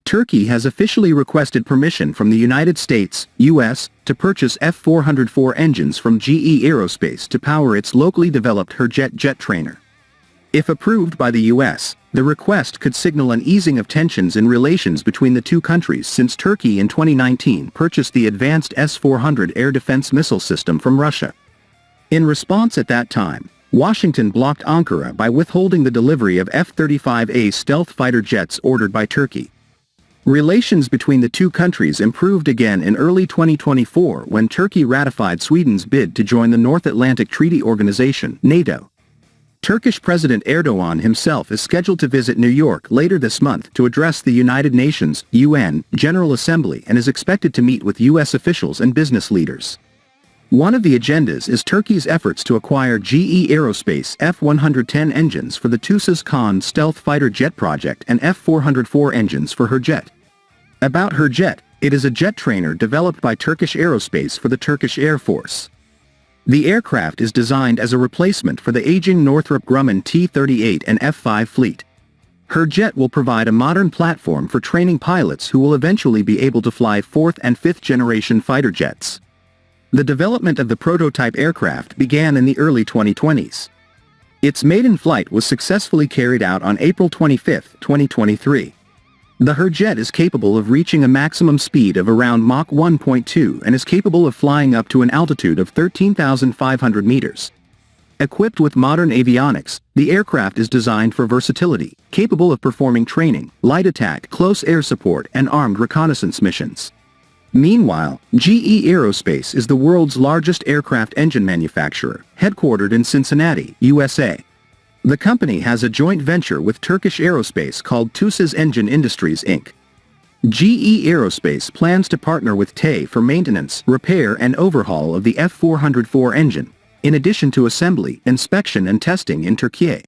Turkey has officially requested permission from the United States, U.S., to purchase F404 engines from GE Aerospace to power its locally developed HURJET jet trainer. If approved by the U.S., the request could signal an easing of tensions in relations between the two countries since Turkey in 2019 purchased the advanced S-400 air defense missile system from Russia. In response at that time, Washington blocked Ankara by withholding the delivery of F-35A stealth fighter jets ordered by Turkey. Relations between the two countries improved again in early 2024 when Turkey ratified Sweden's bid to join the North Atlantic Treaty Organization, NATO. Turkish President Erdogan himself is scheduled to visit New York later this month to address the United Nations, UN, General Assembly and is expected to meet with U.S. officials and business leaders. One of the agendas is Turkey's efforts to acquire GE Aerospace F110 engines for the TUSAS KAAN stealth fighter jet project and F404 engines for HURJET. About HURJET, it is a jet trainer developed by Turkish Aerospace for the Turkish Air Force. The aircraft is designed as a replacement for the aging Northrop Grumman T-38 and F-5 fleet. HURJET will provide a modern platform for training pilots who will eventually be able to fly 4th and 5th generation fighter jets. The development of the prototype aircraft began in the early 2020s. Its maiden flight was successfully carried out on April 25, 2023. The HURJET is capable of reaching a maximum speed of around Mach 1.2 and is capable of flying up to an altitude of 13,500 meters. Equipped with modern avionics, the aircraft is designed for versatility, capable of performing training, light attack, close air support and armed reconnaissance missions. Meanwhile, GE Aerospace is the world's largest aircraft engine manufacturer, headquartered in Cincinnati, USA. The company has a joint venture with Turkish Aerospace called TUSAS Engine Industries Inc. GE Aerospace plans to partner with TE for maintenance, repair and overhaul of the F404 engine, in addition to assembly, inspection and testing in Turkey.